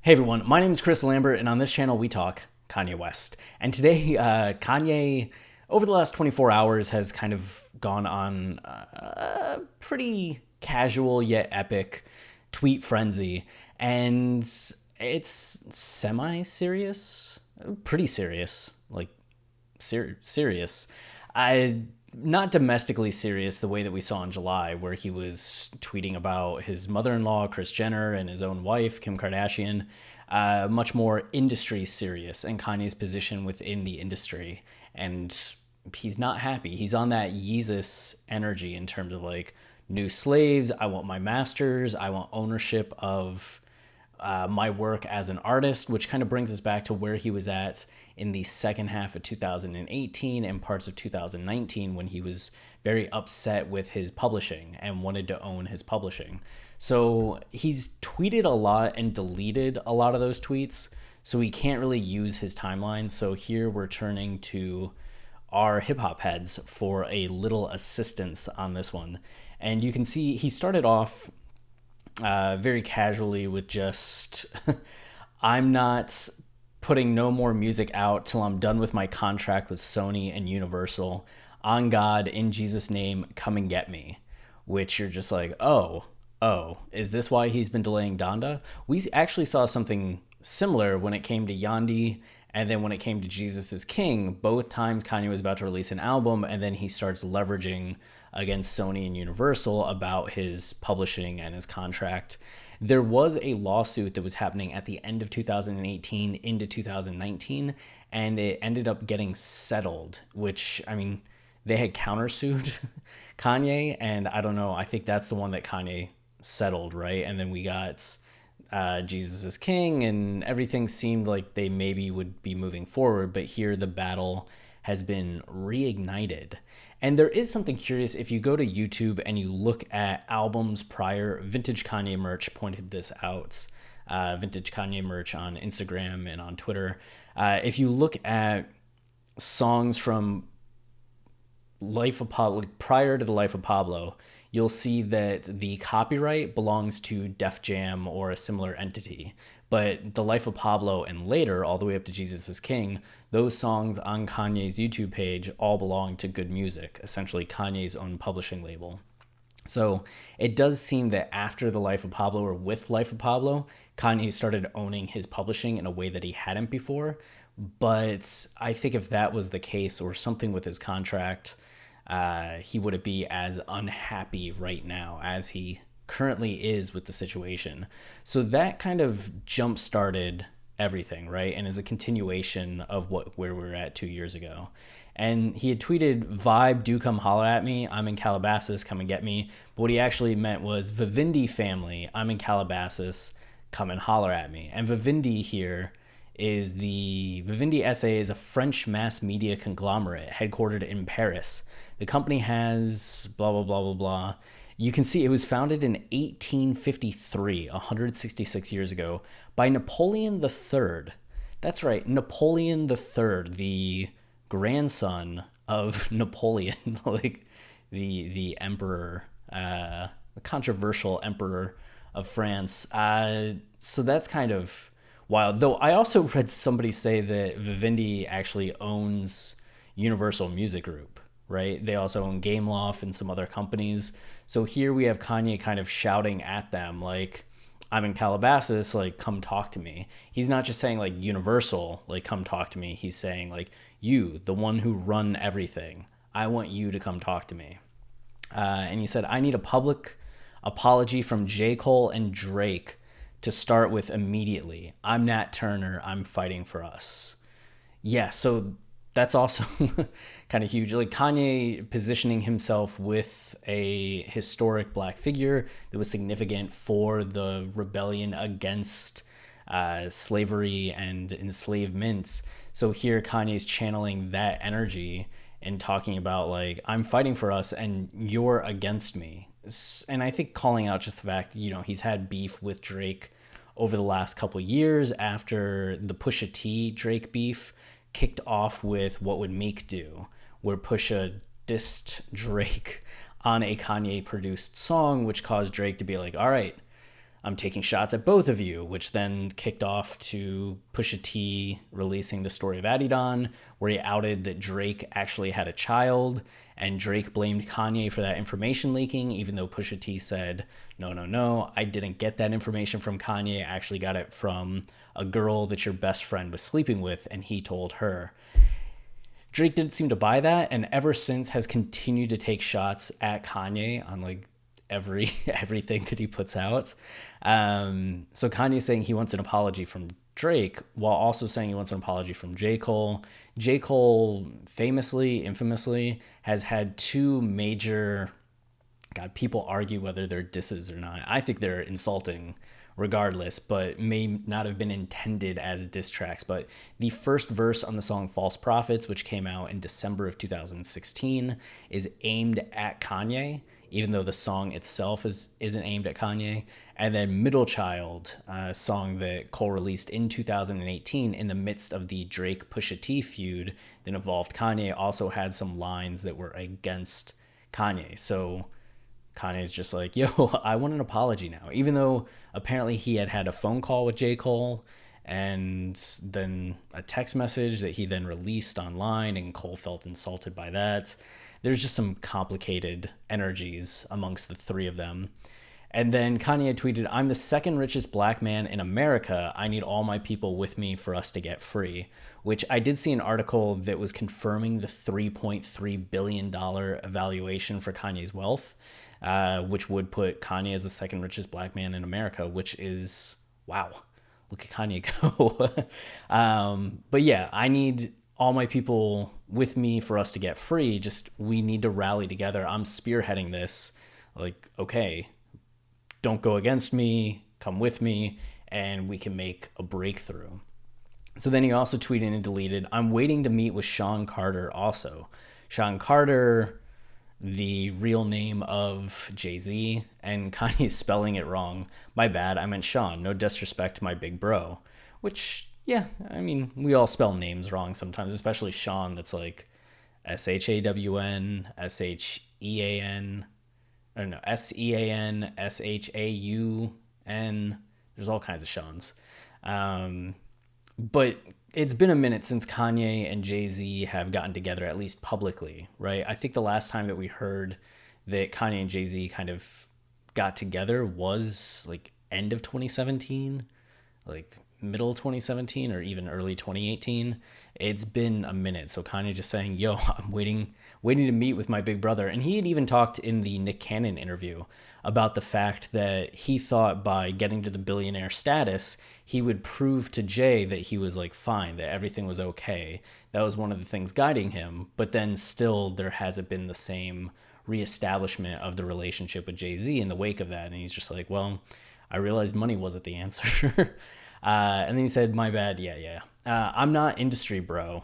Hey everyone, my name is Chris Lambert, and on this channel we talk Kanye West. And today, Kanye, over the last 24 hours, has kind of gone on a pretty casual yet epic tweet frenzy. And it's semi-serious, pretty serious, like serious. I Not domestically serious the way that we saw in July, where he was tweeting about his mother-in-law, Kris Jenner, and his own wife, Kim Kardashian. Much more industry serious and Kanye's position within the industry. And he's not happy. He's on that Yeezus energy in terms of like new slaves. I want my masters. I want ownership of my work as an artist, which kind of brings us back to where he was at in the second half of 2018 and parts of 2019 when he was very upset with his publishing and wanted to own his publishing. So he's tweeted a lot and deleted a lot of those tweets, so we can't really use his timeline. So here we're turning to our hip hop heads for a little assistance on this one. And you can see he started off very casually with just, I'm not putting no more music out till I'm done with my contract with Sony and Universal. On God, in Jesus' name, come and get me. Which you're just like, oh, is this why he's been delaying Donda? We actually saw something similar when it came to Yandi, and then when it came to Jesus is King. Both times Kanye was about to release an album, and then he starts leveraging against Sony and Universal about his publishing and his contract. There was a lawsuit that was happening at the end of 2018 into 2019, and it ended up getting settled, which, I mean, they had countersued Kanye, and I don't know, I think that's the one that Kanye settled, right? And then we got Jesus is King, and everything seemed like they maybe would be moving forward, but here the battle has been reignited. And there is something curious if you go to YouTube and you look at albums prior. Vintage Kanye Merch pointed this out. Vintage Kanye Merch on Instagram and on Twitter. If you look at songs from Life of Pablo, prior to the Life of Pablo, you'll see that the copyright belongs to Def Jam or a similar entity. But the Life of Pablo and later, all the way up to Jesus is King, those songs on Kanye's YouTube page all belong to Good Music, essentially Kanye's own publishing label. So it does seem that after the Life of Pablo, or with Life of Pablo, Kanye started owning his publishing in a way that he hadn't before. But I think if that was the case, or something with his contract, he wouldn't be as unhappy right now as he currently is with the situation. So that kind of jump started everything, right? And is a continuation of where we were at 2 years ago. And he had tweeted, "Vibe, do come holler at me. I'm in Calabasas, come and get me." But what he actually meant was, "Vivendi family, I'm in Calabasas, come and holler at me." And Vivendi here is Vivendi SA is a French mass media conglomerate headquartered in Paris. The company has blah, blah, blah, blah, blah. You can see it was founded in 1853, 166 years ago, by Napoleon III. That's right, Napoleon III, the grandson of Napoleon, like the emperor, the controversial emperor of France. So that's kind of wild. Though I also read somebody say that Vivendi actually owns Universal Music Group, right? They also own Gameloft and some other companies. So here we have Kanye kind of shouting at them like, "I'm in Calabasas, like, come talk to me." He's not just saying like Universal, like, come talk to me. He's saying like, you, the one who run everything, I want you to come talk to me. And he said, "I need a public apology from J. Cole and Drake to start with immediately. I'm Nat Turner. I'm fighting for us." Yeah, so that's also kind of huge. Like Kanye positioning himself with a historic black figure that was significant for the rebellion against slavery and enslavement. So here Kanye's channeling that energy and talking about like, I'm fighting for us and you're against me. And I think calling out just the fact, he's had beef with Drake over the last couple of years after the Pusha T Drake beef kicked off with What Would Meek Do, where Pusha dissed Drake on a Kanye produced song, which caused Drake to be like, all right, I'm taking shots at both of you, which then kicked off to Pusha T releasing the story of Adidon, where he outed that Drake actually had a child, and Drake blamed Kanye for that information leaking, even though Pusha T said, no, I didn't get that information from Kanye. I actually got it from a girl that your best friend was sleeping with, and he told her. Drake didn't seem to buy that, and ever since has continued to take shots at Kanye on like everything that he puts out. So Kanye's saying he wants an apology from Drake, while also saying he wants an apology from J. Cole. J. Cole infamously, has had two major, people argue whether they're disses or not. I think they're insulting regardless, but may not have been intended as diss tracks. But the first verse on the song False Prophets, which came out in December of 2016, is aimed at Kanye, even though the song itself isn't aimed at Kanye. And then Middle Child, a song that Cole released in 2018 in the midst of the Drake Pusha T feud that involved Kanye, also had some lines that were against Kanye. So Kanye's just like, yo, I want an apology now, even though apparently he had a phone call with J. Cole and then a text message that he then released online, and Cole felt insulted by that. There's just some complicated energies amongst the three of them. And then Kanye tweeted, I'm the second richest black man in America. I need all my people with me for us to get free, which I did see an article that was confirming the $3.3 billion evaluation for Kanye's wealth, which would put Kanye as the second richest black man in America, which is, wow, look at Kanye go. But yeah, I need all my people with me for us to get free. Just, we need to rally together. I'm spearheading this. Like, okay, don't go against me, come with me, and we can make a breakthrough. So then he also tweeted and deleted, I'm waiting to meet with Sean Carter also. Sean Carter, the real name of Jay-Z, and Kanye's spelling it wrong. My bad, I meant Sean. No disrespect to my big bro. Which, yeah, I mean, we all spell names wrong sometimes, especially Sean, that's like S-H-A-W-N, S-H-E-A-N, I don't know, S-E-A-N, S-H-A-U-N. There's all kinds of Seans. But it's been a minute since Kanye and Jay-Z have gotten together, at least publicly, right? I think the last time that we heard that Kanye and Jay-Z kind of got together was like end of 2017, like middle 2017 or even early 2018. It's been a minute. So Kanye just saying, yo, I'm waiting to meet with my big brother. And he had even talked in the Nick Cannon interview about the fact that he thought by getting to the billionaire status, he would prove to Jay that he was like fine, that everything was okay. That was one of the things guiding him. But then still there hasn't been the same reestablishment of the relationship with Jay-Z in the wake of that. And he's just like, well, I realized money wasn't the answer. And then he said, my bad, yeah. I'm not industry bro.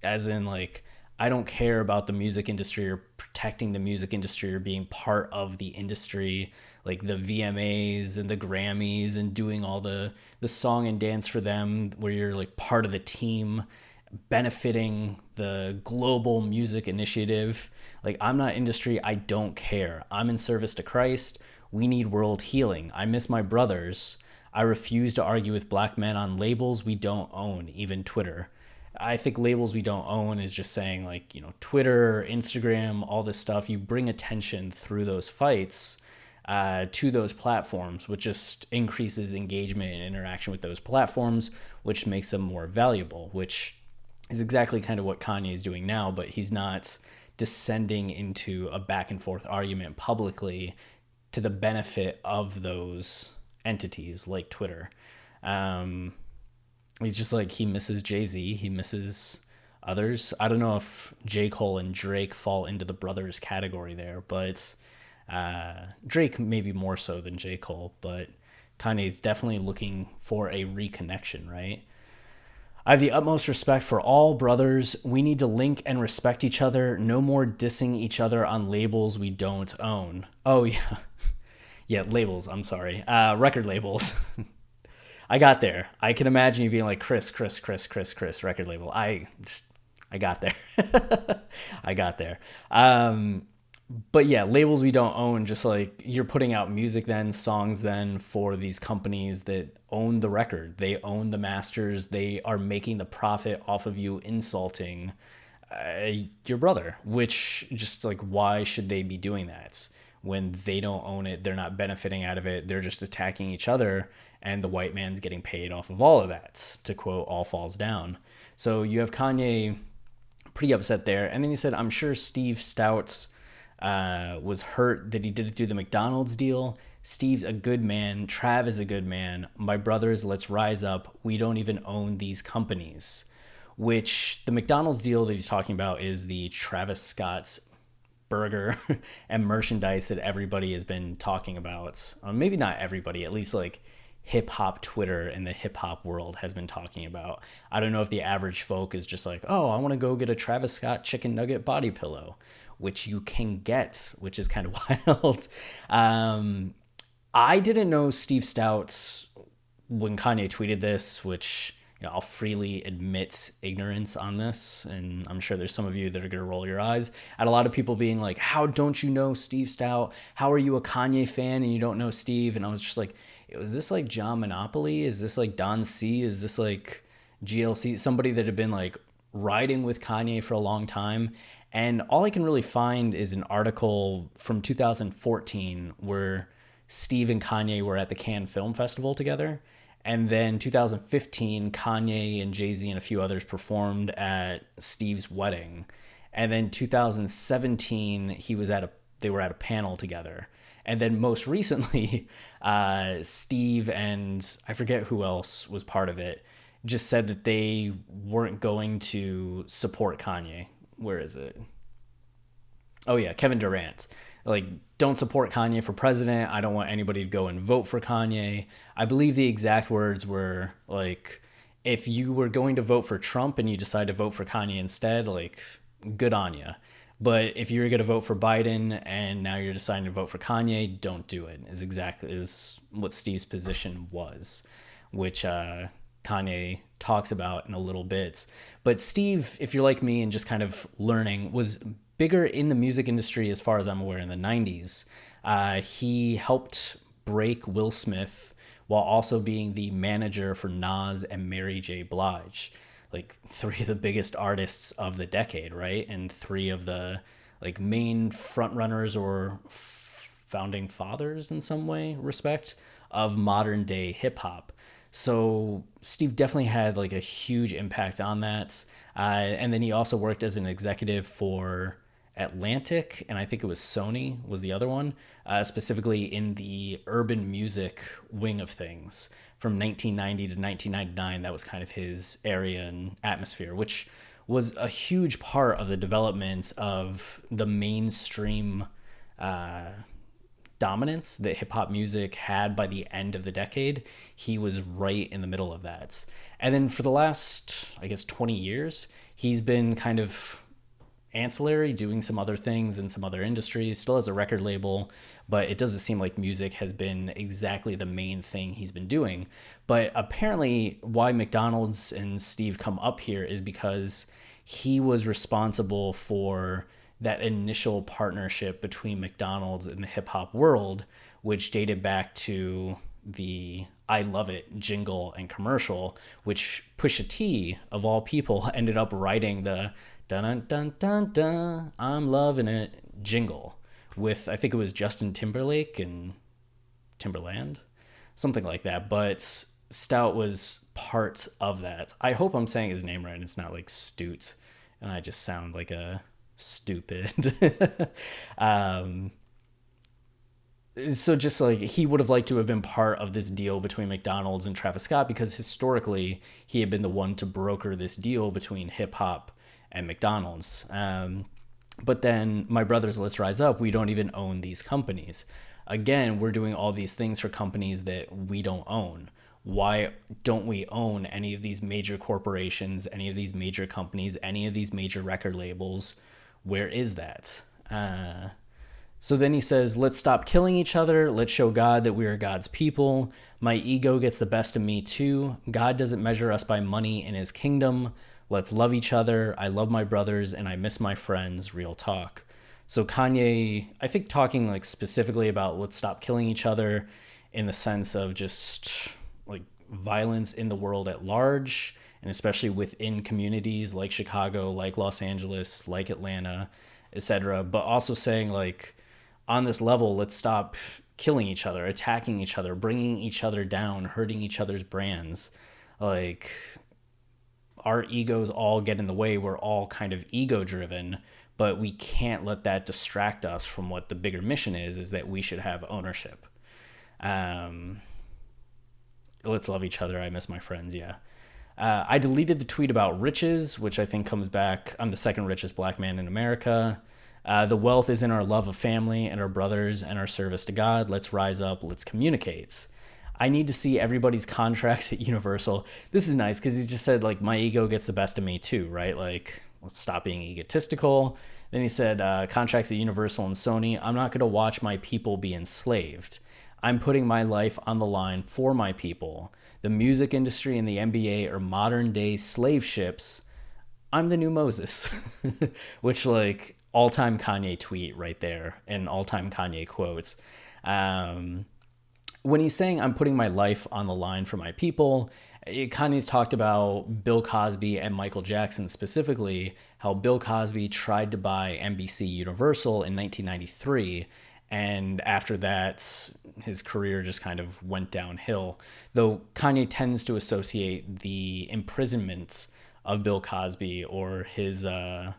As in, like, I don't care about the music industry or protecting the music industry or being part of the industry, like the VMAs and the Grammys and doing all the song and dance for them, where you're like part of the team benefiting the global music initiative. Like, I'm not industry. I don't care. I'm in service to Christ. We need world healing. I miss my brothers. I refuse to argue with black men on labels we don't own, even Twitter. I think labels we don't own is just saying, like, you know, Twitter, Instagram, all this stuff, you bring attention through those fights to those platforms, which just increases engagement and interaction with those platforms, which makes them more valuable, which is exactly kind of what Kanye is doing now, but he's not descending into a back and forth argument publicly to the benefit of those entities like Twitter. He's just like, he misses Jay-Z, he misses others. I don't know if J. Cole and Drake fall into the brothers category there, but Drake maybe more so than J. Cole, but Kanye's definitely looking for a reconnection, right? I have the utmost respect for all brothers. We need to link and respect each other. No more dissing each other on labels we don't own. Oh, yeah. Yeah, labels, I'm sorry. Record labels. I got there. I can imagine you being like, Chris, record label. I got there. I got there. But yeah, labels we don't own, just like you're putting out music then, songs then for these companies that own the record. They own the masters. They are making the profit off of you insulting your brother, which just like, why should they be doing that? When they don't own it, they're not benefiting out of it. They're just attacking each other, and the white man's getting paid off of all of that, to quote All Falls Down. So you have Kanye pretty upset there. And then he said, I'm sure Steve Stouts was hurt that he did it through the McDonald's deal. Steve's a good man. Trav is a good man. My brothers, let's rise up. We don't even own these companies. Which the McDonald's deal that he's talking about is the Travis Scott's burger and merchandise that everybody has been talking about. Maybe not everybody, at least like hip hop Twitter and the hip hop world has been talking about. I don't know if the average folk is just like, oh, I want to go get a Travis Scott chicken nugget body pillow, which you can get, which is kind of wild. I didn't know Steve Stouts when Kanye tweeted this, which, you know, I'll freely admit ignorance on this, and I'm sure there's some of you that are going to roll your eyes at a lot of people being like, how don't you know Steve Stout? How are you a Kanye fan and you don't know Steve? And I was just like, was this like John Monopoly? Is this like Don C? Is this like GLC? Somebody that had been like riding with Kanye for a long time. And all I can really find is an article from 2014 where Steve and Kanye were at the Cannes Film Festival together. And then 2015, Kanye and Jay-Z and a few others performed at Steve's wedding. And then 2017, they were at a panel together. And then most recently, Steve and I forget who else was part of it, just said that they weren't going to support Kanye. Where is it? Oh yeah, Kevin Durant. Like, don't support Kanye for president. I don't want anybody to go and vote for Kanye. I believe the exact words were like, if you were going to vote for Trump and you decide to vote for Kanye instead, like, good on you. But if you're going to vote for Biden and now you're deciding to vote for Kanye, don't do it. Is what Steve's position was, which Kanye talks about in a little bit. But Steve, if you're like me and just kind of learning, was bigger in the music industry as far as I'm aware in the 90s. He helped break Will Smith while also being the manager for Nas and Mary J. Blige, like three of the biggest artists of the decade, right? And three of the like main frontrunners or founding fathers in some way, respect, of modern day hip hop. So Steve definitely had like a huge impact on that. And then he also worked as an executive for Atlantic, and I think it was Sony was the other one, specifically in the urban music wing of things from 1990 to 1999. That was kind of his area and atmosphere, which was a huge part of the development of the mainstream dominance that hip hop music had by the end of the decade. He was right in the middle of that. And then for the last, I guess, 20 years, he's been kind of ancillary, doing some other things in some other industries, still has a record label, but it doesn't seem like music has been exactly the main thing he's been doing. But apparently why McDonald's and Steve come up here is because he was responsible for that initial partnership between McDonald's and the hip hop world, which dated back to the I Love It jingle and commercial, which Pusha T, of all people, ended up writing the dun dun dun dun dun I'm loving it jingle with, I think it was Justin Timberlake and Timberland, something like that. But Stout was part of that. I hope I'm saying his name right. It's not like Stoot and I just sound like a stupid. So just like he would have liked to have been part of this deal between McDonald's and Travis Scott, because historically he had been the one to broker this deal between hip hop and McDonald's. But then My Brothers, Let's Rise Up, we don't even own these companies. Again, we're doing all these things for companies that we don't own. Why don't we own any of these major corporations, any of these major companies, any of these major record labels? Where is that? So then he says, let's stop killing each other. Let's show God that we are God's people. My ego gets the best of me too. God doesn't measure us by money in his kingdom. Let's love each other. I love my brothers and I miss my friends. Real talk. So Kanye, I think, talking like specifically about let's stop killing each other in the sense of just like violence in the world at large, and especially within communities like Chicago, like Los Angeles, like Atlanta, etc. But also saying like on this level, let's stop killing each other, attacking each other, bringing each other down, hurting each other's brands. Like our egos all get in the way. We're all kind of ego driven, but we can't let that distract us from what the bigger mission is that we should have ownership. Um, let's love each other. I miss my friends. Yeah. I deleted the tweet about riches, which I think comes back. I'm the second richest black man in America. The wealth is in our love of family and our brothers and our service to God. Let's rise up. Let's communicate. I need to see everybody's contracts at Universal. This is nice because he just said, like, my ego gets the best of me too, right? Like, let's stop being egotistical. Then he said, contracts at Universal and Sony. I'm not going to watch my people be enslaved. I'm putting my life on the line for my people. The music industry and the NBA are modern day slave ships. I'm the new Moses, which like all time Kanye tweet right there and all time Kanye quotes. Um, when he's saying I'm putting my life on the line for my people, Kanye's talked about Bill Cosby and Michael Jackson specifically, how Bill Cosby tried to buy NBC Universal in 1993. And after that, his career just kind of went downhill. Though Kanye tends to associate the imprisonment of Bill Cosby or his, I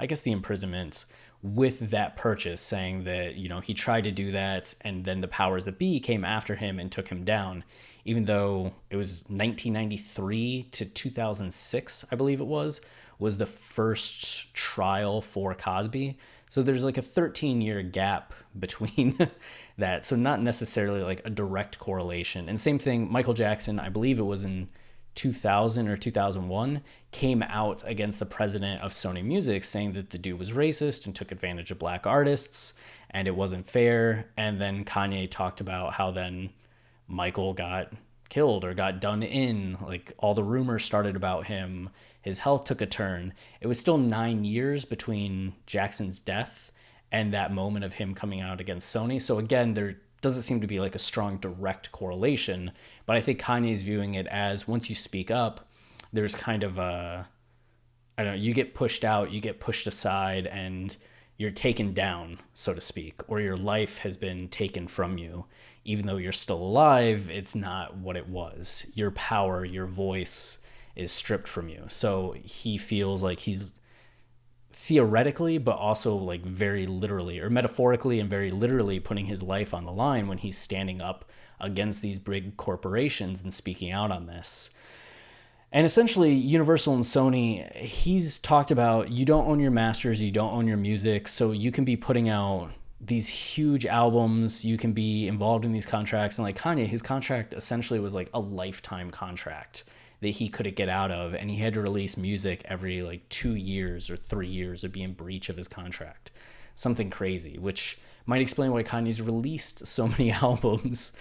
guess, the imprisonment with that purchase, saying that, you know, he tried to do that and then the powers that be came after him and took him down, even though it was 1993 to 2006, I believe it was the first trial for Cosby. So there's like a 13-year gap between that. So not necessarily like a direct correlation. And same thing, Michael Jackson, I believe it was in 2000 or 2001, came out against the president of Sony Music saying that the dude was racist and took advantage of black artists and it wasn't fair. And then Kanye talked about how then Michael got killed or got done in, like all the rumors started about him. His health took a turn. It was still 9 years between Jackson's death and that moment of him coming out against Sony. So again, there doesn't seem to be like a strong direct correlation, but I think Kanye's viewing it as once you speak up, there's kind of a, I don't know, you get pushed out, you get pushed aside, and you're taken down, so to speak, or your life has been taken from you. Even though you're still alive, it's not what it was. Your power, your voice is stripped from you. So he feels like he's theoretically, but also like very literally or metaphorically and very literally putting his life on the line when he's standing up against these big corporations and speaking out on this. And essentially, Universal and Sony, he's talked about you don't own your masters, you don't own your music, so you can be putting out these huge albums, you can be involved in these contracts. And like Kanye, his contract essentially was like a lifetime contract that he couldn't get out of, and he had to release music every like 2 years or 3 years or be in breach of his contract. Something crazy, which might explain why Kanye's released so many albums.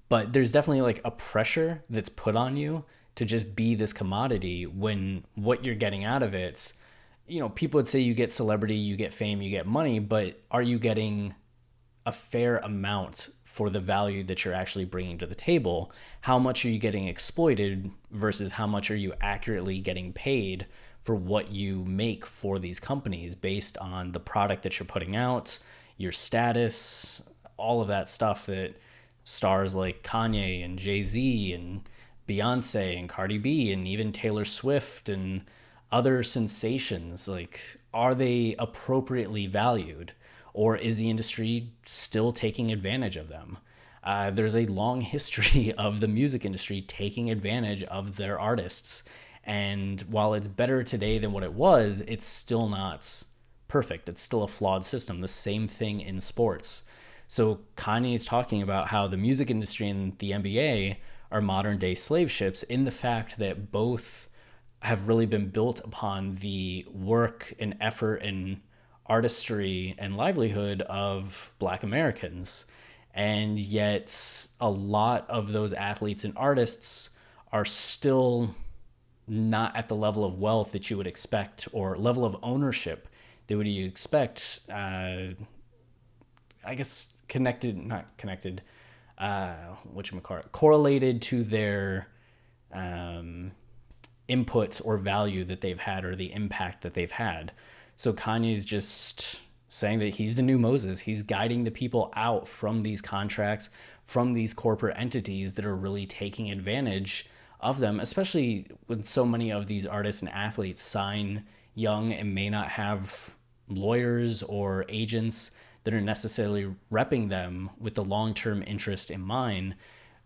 But there's definitely like a pressure that's put on you to just be this commodity when what you're getting out of it's, you know, people would say you get celebrity, you get fame, you get money, but are you getting a fair amount for the value that you're actually bringing to the table? How much are you getting exploited versus how much are you accurately getting paid for what you make for these companies based on the product that you're putting out, your status, all of that stuff that stars like Kanye and Jay-Z and Beyonce and Cardi B and even Taylor Swift and other sensations, like, are they appropriately valued? Or is the industry still taking advantage of them? There's a long history of the music industry taking advantage of their artists. And while it's better today than what it was, it's still not perfect. It's still a flawed system. The same thing in sports. So Kanye is talking about how the music industry and the NBA are modern day slave ships in the fact that both have really been built upon the work and effort and artistry and livelihood of Black Americans. And yet a lot of those athletes and artists are still not at the level of wealth that you would expect or level of ownership that would you expect, I guess not connected, whatchamacallit, correlated to their input or value that they've had or the impact that they've had. So Kanye's just saying that he's the new Moses. He's guiding the people out from these contracts, from these corporate entities that are really taking advantage of them, especially when so many of these artists and athletes sign young and may not have lawyers or agents that are necessarily repping them with the long-term interest in mind,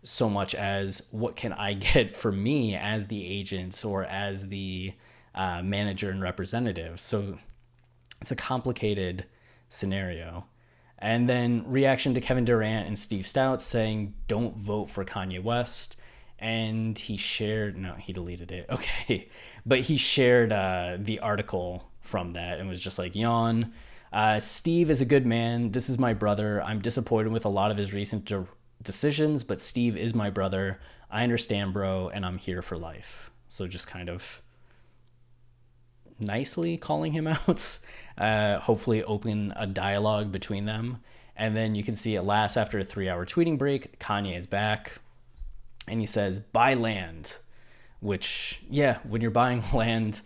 so much as what can I get for me as the agent or as the manager and representative. So it's a complicated scenario. And then reaction to Kevin Durant and Steve Stout saying, don't vote for Kanye West. And he shared, no, he deleted it. Okay. But he shared the article from that and was just like, yawn. Steve is a good man. This is my brother. I'm disappointed with a lot of his recent decisions, but Steve is my brother. I understand, bro, and I'm here for life. So just kind of nicely calling him out, hopefully open a dialogue between them. And then you can see at last, after a 3-hour tweeting break, Kanye is back and he says, buy land, which, yeah, when you're buying land,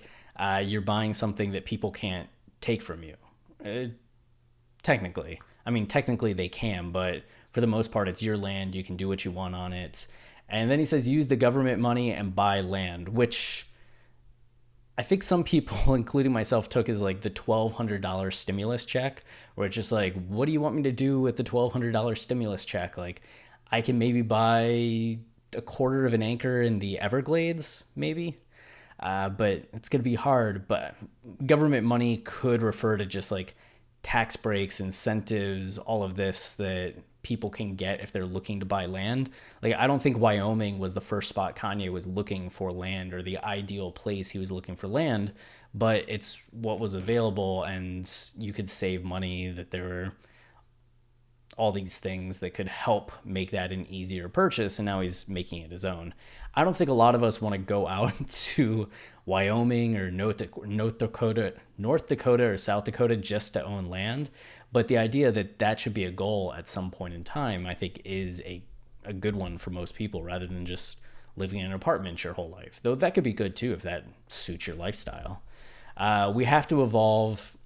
you're buying something that people can't take from you. Technically they can, but for the most part, it's your land. You can do what you want on it. And then he says, use the government money and buy land, which I think some people, including myself, took as like the $1,200 stimulus check, where it's just like, what do you want me to do with the $1,200 stimulus check? Like, I can maybe buy a quarter of an acre in the Everglades, maybe. But it's going to be hard. But government money could refer to just like tax breaks, incentives, all of this that people can get if they're looking to buy land. Like, I don't think Wyoming was the first spot Kanye was looking for land or the ideal place he was looking for land, but it's what was available, and you could save money, that there were all these things that could help make that an easier purchase, and now he's making it his own. I don't think a lot of us want to go out to Wyoming or North Dakota or South Dakota just to own land, but the idea that that should be a goal at some point in time, I think, is a good one for most people, rather than just living in an apartment your whole life, though that could be good too if that suits your lifestyle. We have to evolve,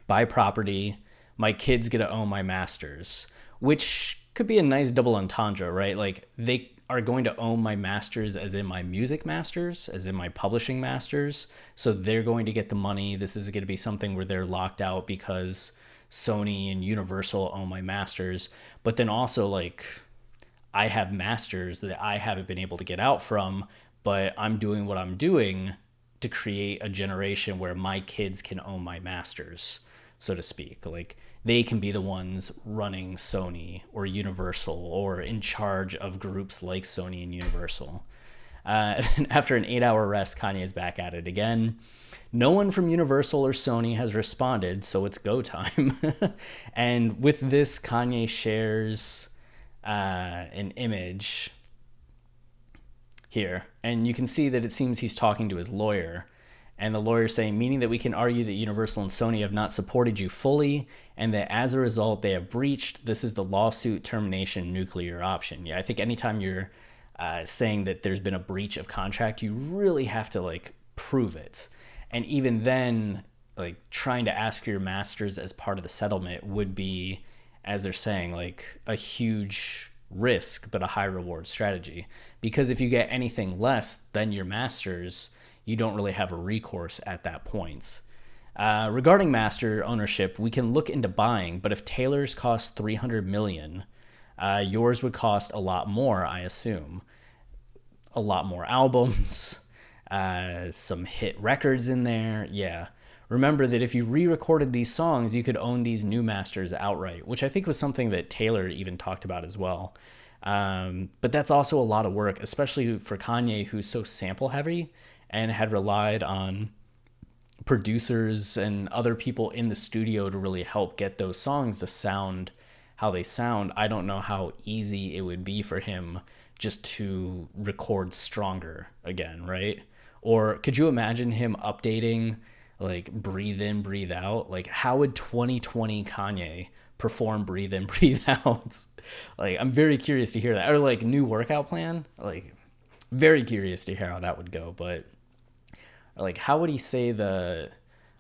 buy property. My kids get to own my masters, which could be a nice double entendre, right? Like, they are going to own my masters as in my music masters, as in my publishing masters. So they're going to get the money. This is going to be something where they're locked out because Sony and Universal own my masters. But then also, like, I have masters that I haven't been able to get out from, but I'm doing what I'm doing to create a generation where my kids can own my masters, so to speak. Like, they can be the ones running Sony or Universal or in charge of groups like Sony and Universal. After an 8-hour rest, Kanye is back at it again. No one from Universal or Sony has responded, so it's go time. And with this, Kanye shares an image here. And you can see that it seems he's talking to his lawyer. And the lawyer saying, meaning that we can argue that Universal and Sony have not supported you fully, and that as a result they have breached. This is the lawsuit termination nuclear option. Yeah, I think anytime you're saying that there's been a breach of contract, you really have to like prove it. And even then, like, trying to ask for your masters as part of the settlement would be, as they're saying, like a huge risk, but a high reward strategy. Because if you get anything less than your masters, you don't really have a recourse at that point. Regarding master ownership, we can look into buying, but if Taylor's cost $300 million, yours would cost a lot more, I assume. A lot more albums, some hit records in there. Yeah. Remember that if you re-recorded these songs, you could own these new masters outright, which I think was something that Taylor even talked about as well. But that's also a lot of work, especially for Kanye, who's so sample heavy and had relied on producers and other people in the studio to really help get those songs to sound how they sound. I don't know how easy it would be for him just to record Stronger again, right? Or could you imagine him updating like breathe in, breathe out. Like, how would 2020 Kanye perform breathe in, breathe out? Like, I'm very curious to hear that. Or like new workout plan. Like, very curious to hear how that would go. But like, how would he say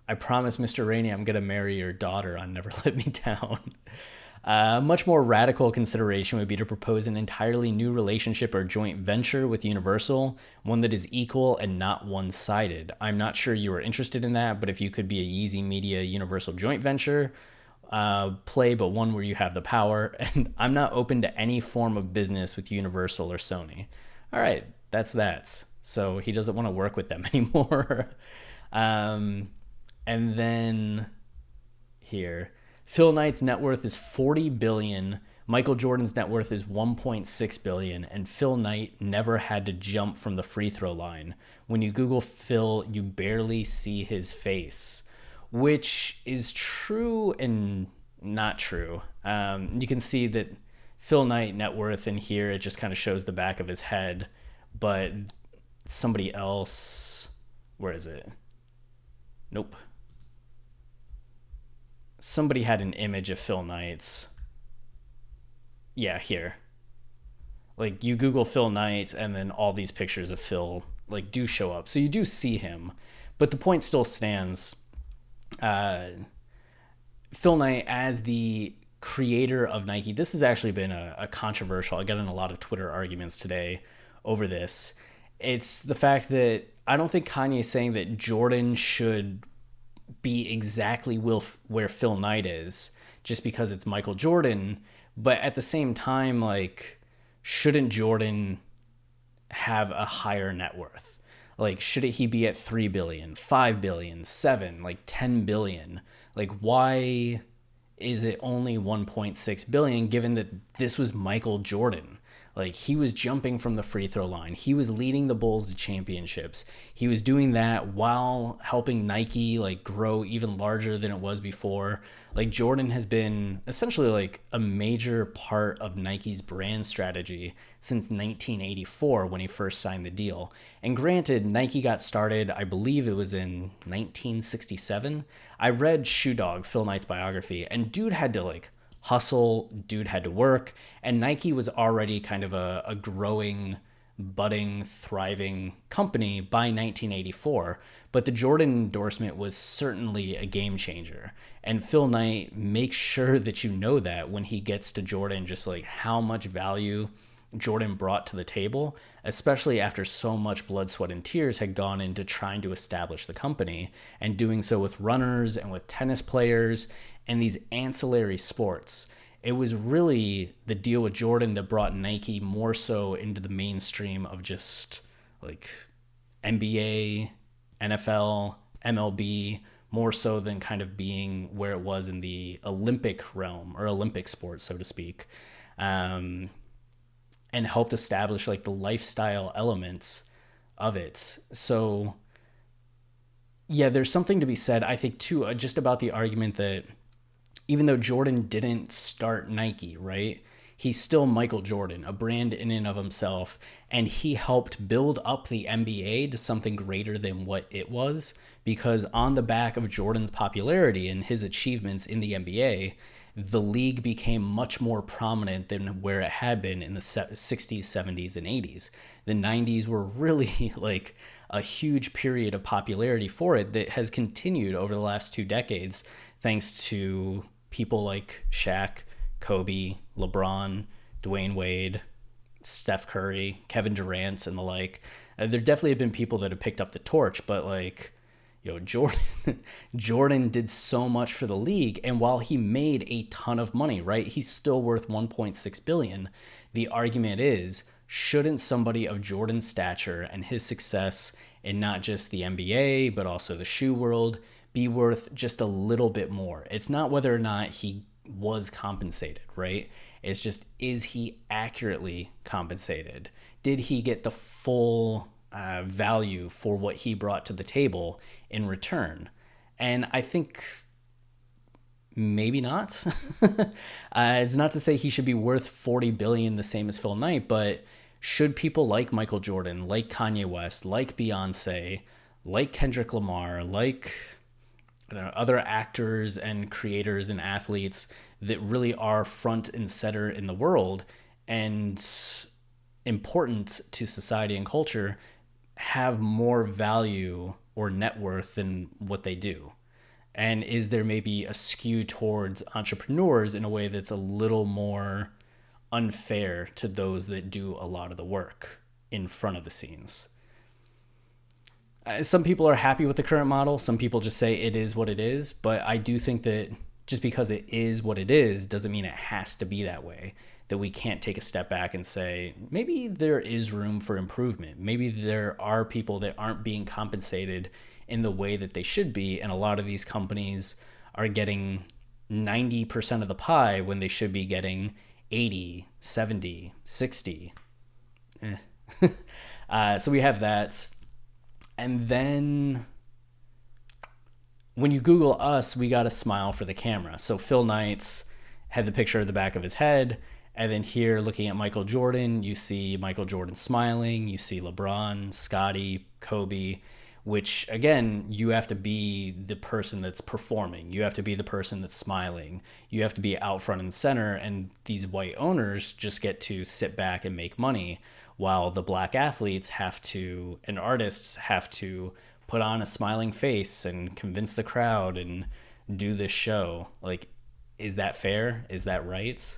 I promise Mr. Rainey I'm gonna marry your daughter on Never Let Me Down? A much more radical consideration would be to propose an entirely new relationship or joint venture with Universal, one that is equal and not one-sided. I'm not sure you are interested in that, but if you could be a Yeezy Media Universal joint venture, play, but one where you have the power. And I'm not open to any form of business with Universal or Sony. All right, that's that. So he doesn't want to work with them anymore. And then here, Phil Knight's net worth is $40 billion. Michael Jordan's net worth is $1.6 billion, and Phil Knight never had to jump from the free throw line. When you Google Phil, you barely see his face, which is true and not true. You can see that Phil Knight net worth in here, it just kind of shows the back of his head, but somebody else, where is it? Nope. Somebody had an image of Phil Knight's. Yeah, here. Like, you Google Phil Knight, and then all these pictures of Phil, like, do show up. So you do see him. But the point still stands. Phil Knight, as the creator of Nike, this has actually been a controversial. I got in a lot of Twitter arguments today over this. It's the fact that I don't think Kanye is saying that Jordan should be exactly where Phil Knight is just because it's Michael Jordan, but at the same time, like, shouldn't Jordan have a higher net worth? Like, shouldn't he be at 3 billion, 5 billion, 7, like 10 billion? Like, why is it only 1.6 billion given that this was Michael Jordan? Like, he was jumping from the free throw line. He was leading the Bulls to championships. He was doing that while helping Nike, like, grow even larger than it was before. Like, Jordan has been essentially, like, a major part of Nike's brand strategy since 1984 when he first signed the deal. And granted, Nike got started, I believe it was in 1967. I read Shoe Dog, Phil Knight's biography, and dude had to, like, hustle, dude had to work, and Nike was already kind of a growing, budding, thriving company by 1984, but the Jordan endorsement was certainly a game changer, and Phil Knight makes sure that you know that when he gets to Jordan, just like how much value Jordan brought to the table, especially after so much blood, sweat, and tears had gone into trying to establish the company, and doing so with runners and with tennis players and these ancillary sports. It was really the deal with Jordan that brought Nike more so into the mainstream of just like NBA, NFL, MLB, more so than kind of being where it was in the Olympic realm or Olympic sports, so to speak. And helped establish like the lifestyle elements of it. So yeah, there's something to be said, I think, too, just about the argument that even though Jordan didn't start Nike, right? He's still Michael Jordan, a brand in and of himself, and he helped build up the NBA to something greater than what it was, because on the back of Jordan's popularity and his achievements in the NBA, the league became much more prominent than where it had been in the 60s, 70s, and 80s. The 90s were really like a huge period of popularity for it that has continued over the last 2 decades, thanks to people like Shaq, Kobe, LeBron, Dwayne Wade, Steph Curry, Kevin Durant, and the like. There definitely have been people that have picked up the torch, but like, Jordan did so much for the league, and while he made a ton of money, right, he's still worth 1.6 billion. The argument is, shouldn't somebody of Jordan's stature and his success in not just the NBA but also the shoe world be worth just a little bit more? It's not whether or not he was compensated, right? It's just, is he accurately compensated? Did he get the full value for what he brought to the table in return? And I think maybe not. It's not to say he should be worth 40 billion, the same as Phil Knight, but should people like Michael Jordan, like Kanye West, like Beyonce, like Kendrick Lamar, like I don't know, other actors and creators and athletes that really are front and center in the world and important to society and culture have more value or net worth than what they do? And is there maybe a skew towards entrepreneurs in a way that's a little more unfair to those that do a lot of the work in front of the scenes? Some people are happy with the current model. Some people just say it is what it is. But I do think that just because it is what it is doesn't mean it has to be that way. That we can't take a step back and say, maybe there is room for improvement. Maybe there are people that aren't being compensated in the way that they should be. And a lot of these companies are getting 90% of the pie when they should be getting 80, 70, 60. So we have that. And then when you Google us, we got a smile for the camera. So Phil Knight's had the picture of the back of his head. And then here, looking at Michael Jordan, you see Michael Jordan smiling. You see LeBron, Scottie, Kobe, which, again, you have to be the person that's performing. You have to be the person that's smiling. You have to be out front and center. And these white owners just get to sit back and make money, while the black athletes have to, and artists have to, put on a smiling face and convince the crowd and do this show. Like, is that fair? Is that right?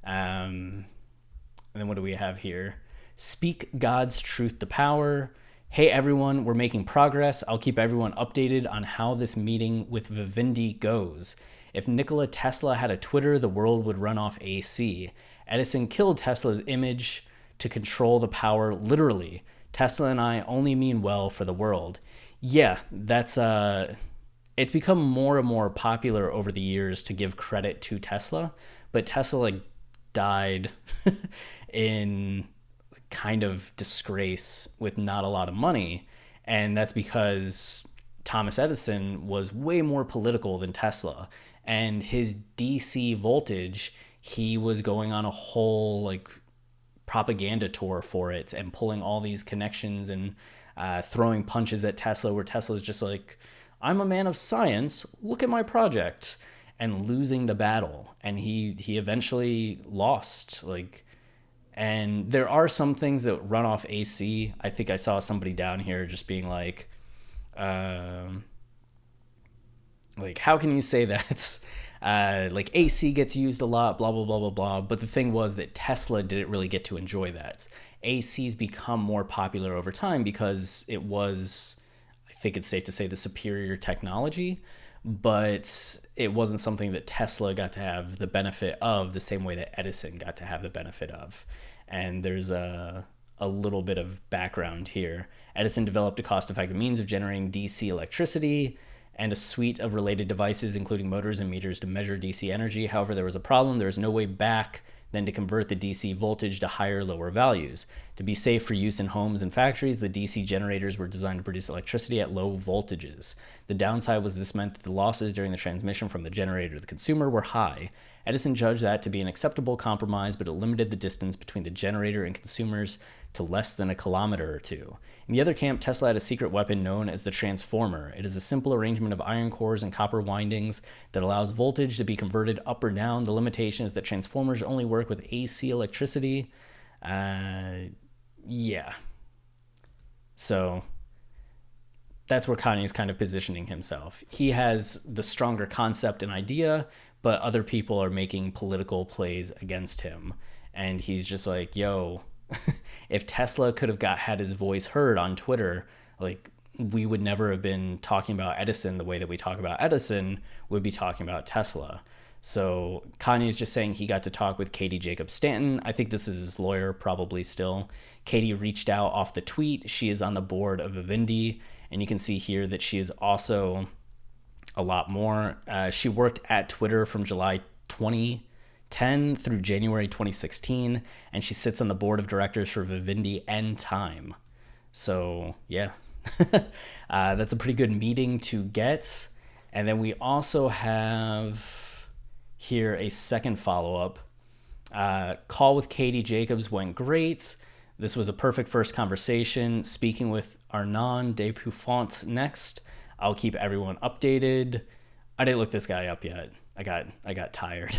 And then what do we have here? Speak God's truth to power. Hey everyone, we're making progress. I'll keep everyone updated on how this meeting with Vivendi goes. If Nikola Tesla had a Twitter, the world would run off AC. Edison killed Tesla's image to control the power, literally. Tesla and I only mean well for the world. Yeah, that's it's become more and more popular over the years to give credit to Tesla, but Tesla died in kind of disgrace with not a lot of money, and that's because Thomas Edison was way more political than Tesla, and his DC voltage, he was going on a whole propaganda tour for it and pulling all these connections and throwing punches at Tesla, where Tesla's just like, I'm a man of science, look at my project, and losing the battle. And he eventually lost. And there are some things that run off AC. I think I saw somebody down here just being like, how can you say that? AC gets used a lot, blah, blah, blah, blah, blah. But the thing was that Tesla didn't really get to enjoy that. AC's become more popular over time because it was, I think it's safe to say, the superior technology, but it wasn't something that Tesla got to have the benefit of the same way that Edison got to have the benefit of. And there's a little bit of background here. Edison developed a cost-effective means of generating DC electricity and a suite of related devices, including motors and meters to measure DC energy. However, there was a problem. There was no way back than to convert the DC voltage to higher, lower values. To be safe for use in homes and factories, the DC generators were designed to produce electricity at low voltages. The downside was this meant that the losses during the transmission from the generator to the consumer were high. Edison judged that to be an acceptable compromise, but it limited the distance between the generator and consumers to less than a kilometer or two. In the other camp, Tesla had a secret weapon known as the transformer. It is a simple arrangement of iron cores and copper windings that allows voltage to be converted up or down. The limitation is that transformers only work with AC electricity. Yeah. So that's where Kanye is kind of positioning himself. He has the stronger concept and idea, but other people are making political plays against him. And he's just like, yo, if Tesla could have had his voice heard on Twitter, we would never have been talking about Edison the way that we talk about Edison. We'd be talking about Tesla. So Kanye's just saying he got to talk with Katie Jacobs Stanton. I think this is his lawyer, probably still. Katie reached out off the tweet. She is on the board of Vivendi, and you can see here that she is also a lot more. She worked at Twitter from July 2010 through January 2016, and she sits on the board of directors for Vivendi and Time. So yeah, that's a pretty good meeting to get. And then we also have here a second follow-up. Call with Katie Jacobs went great. This was a perfect first conversation. Speaking with Arnaud de Buffont next. I'll keep everyone updated. I didn't look this guy up yet. I got tired.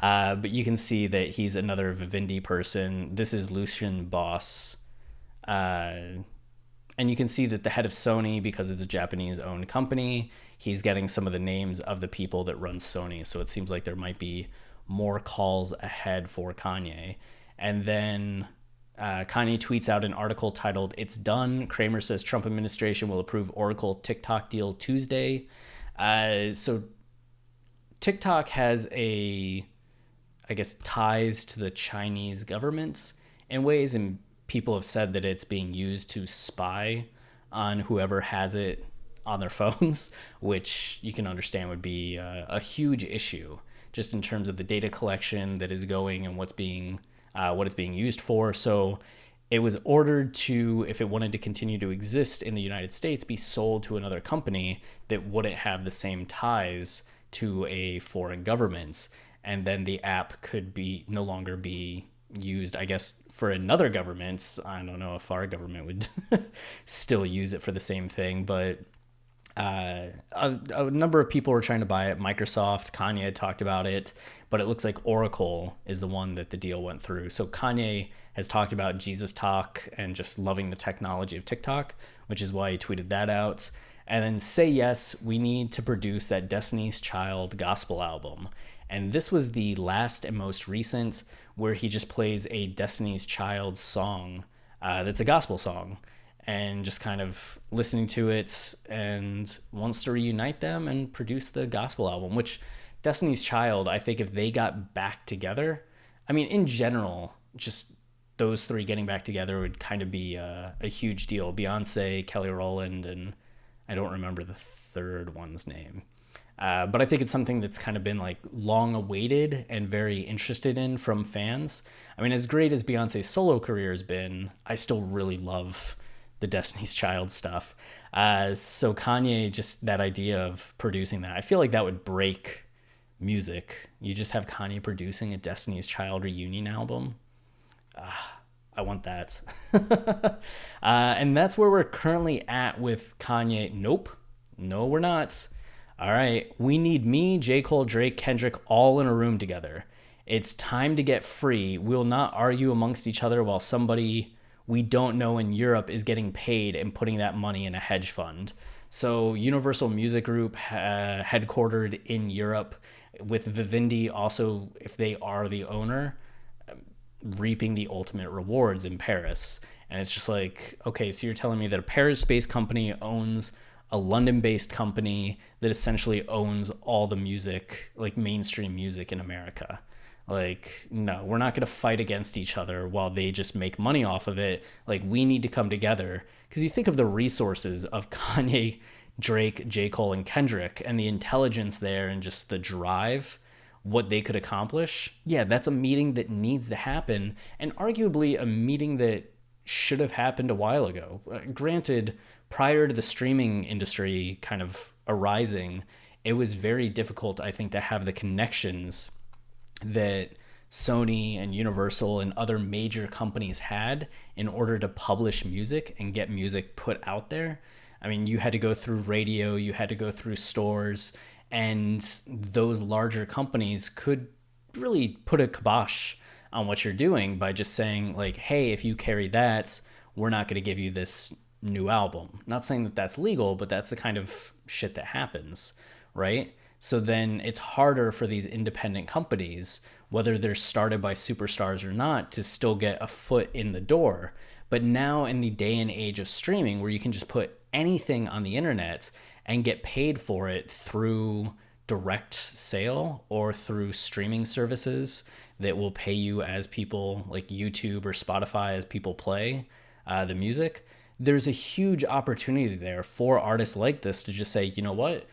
But you can see that he's another Vivendi person. This is Lucian Boss. And you can see that the head of Sony, because it's a Japanese-owned company, he's getting some of the names of the people that run Sony. So it seems like there might be more calls ahead for Kanye. And then Kanye tweets out an article titled, "It's done. Kramer says Trump administration will approve Oracle TikTok deal Tuesday." So TikTok has I guess, ties to the Chinese government in ways, and people have said that it's being used to spy on whoever has it on their phones, which you can understand would be a huge issue just in terms of the data collection that is going and what it's being used for. So it was ordered to, if it wanted to continue to exist in the United States, be sold to another company that wouldn't have the same ties to a foreign government. And then the app could no longer be used, I guess, for another government. I don't know if our government would still use it for the same thing, but a number of people were trying to buy it. Microsoft, Kanye had talked about it, but it looks like Oracle is the one that the deal went through. So Kanye has talked about Jesus Talk and just loving the technology of TikTok, which is why he tweeted that out. And then Say Yes, we need to produce that Destiny's Child gospel album. And this was the last and most recent, where he just plays a Destiny's Child song that's a gospel song, and just kind of listening to it and wants to reunite them and produce the gospel album, which Destiny's Child, I think if they got back together, I mean, in general, just those three getting back together would kind of be a huge deal. Beyonce, Kelly Rowland, and I don't remember the third one's name. But I think it's something that's kind of been like long awaited and very interested in from fans. I mean, as great as Beyonce's solo career has been, I still really love the Destiny's Child stuff. So Kanye, just that idea of producing that, I feel like that would break music. You just have Kanye producing a Destiny's Child reunion album. I want that. And that's where we're currently at with Kanye. Nope. No, we're not. All right. We need me, J. Cole, Drake, Kendrick all in a room together. It's time to get free. We'll not argue amongst each other while somebody we don't know in Europe is getting paid and putting that money in a hedge fund. So Universal Music Group, headquartered in Europe, with Vivendi also, if they are the owner, reaping the ultimate rewards in Paris. And it's just like, okay, so you're telling me that a Paris-based company owns a London-based company that essentially owns all the music, like mainstream music in America. Like, no, we're not going to fight against each other while they just make money off of it. Like, we need to come together. Because you think of the resources of Kanye, Drake, J. Cole, and Kendrick, and the intelligence there and just the drive, what they could accomplish. Yeah, that's a meeting that needs to happen, and arguably a meeting that should have happened a while ago. Granted, prior to the streaming industry kind of arising, it was very difficult, I think, to have the connections that Sony and Universal and other major companies had in order to publish music and get music put out there. I mean, you had to go through radio, you had to go through stores, and those larger companies could really put a kibosh on what you're doing by just saying, like, hey, if you carry that, we're not going to give you this new album. Not saying that that's legal, but that's the kind of shit that happens, right? So then it's harder for these independent companies, whether they're started by superstars or not, to still get a foot in the door. But now in the day and age of streaming, where you can just put anything on the internet and get paid for it through direct sale or through streaming services that will pay you as people, like YouTube or Spotify, as people play the music, there's a huge opportunity there for artists like this to just say, you know what?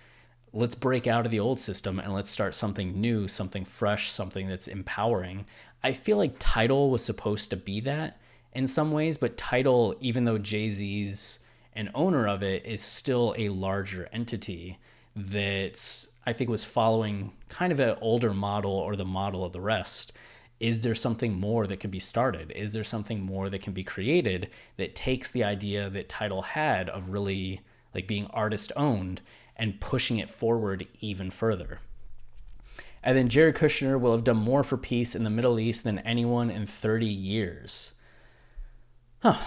Let's break out of the old system and let's start something new, something fresh, something that's empowering. I feel like Tidal was supposed to be that in some ways, but Tidal, even though Jay-Z's an owner of it, is still a larger entity that I think was following kind of an older model or the model of the rest. Is there something more that can be started? Is there something more that can be created that takes the idea that Tidal had of really like being artist owned and pushing it forward even further. And then Jared Kushner will have done more for peace in the Middle East than anyone in 30 years. Huh.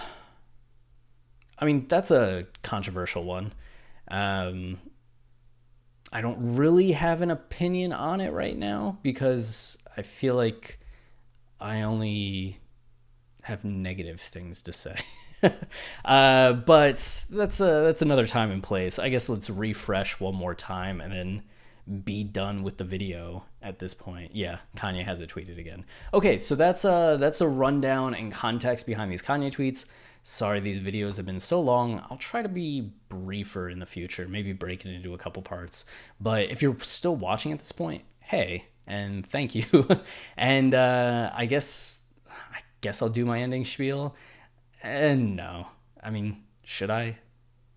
I mean, that's a controversial one. I don't really have an opinion on it right now because I feel like I only have negative things to say. But that's another time and place. I guess let's refresh one more time and then be done with the video at this point. Yeah, Kanye has it tweeted again. Okay, so that's a rundown and context behind these Kanye tweets. Sorry these videos have been so long. I'll try to be briefer in the future, maybe break it into a couple parts. But if you're still watching at this point, hey, and thank you. And I guess I'll do my ending spiel. And no, I mean, should I?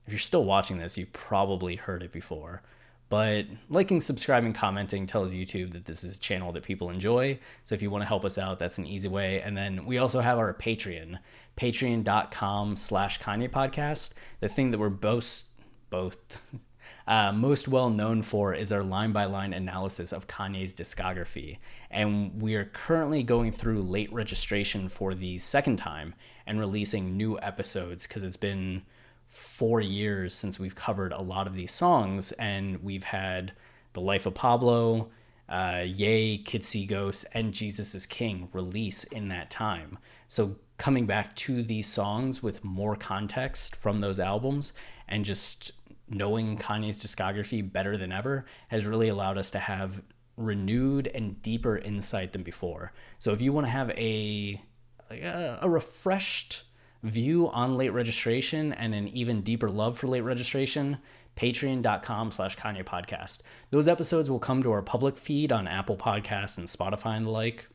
If you're still watching this, you probably heard it before. But liking, subscribing, commenting tells YouTube that this is a channel that people enjoy. So if you want to help us out, that's an easy way. And then we also have our Patreon, patreon.com/Kanye podcast. The thing that we're both most well known for is our line-by-line analysis of Kanye's discography. And we are currently going through late registration for the second time and releasing new episodes because it's been 4 years since we've covered a lot of these songs, and we've had The Life of Pablo, Yay, Kids See Ghosts, and Jesus is King release in that time. So coming back to these songs with more context from those albums and just knowing Kanye's discography better than ever has really allowed us to have renewed and deeper insight than before. So if you want to have a refreshed view on late registration and an even deeper love for late registration, patreon.com/Kanye podcast. Those episodes will come to our public feed on Apple Podcasts and Spotify and the like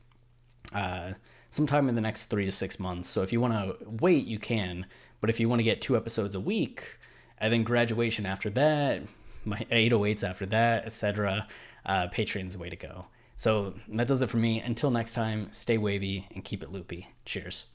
sometime in the next 3 to 6 months. So if you want to wait, you can. But if you want to get 2 episodes a week, and then graduation after that, my 808s after that, etc., Patreon's the way to go. So that does it for me. Until next time, stay wavy and keep it loopy. Cheers.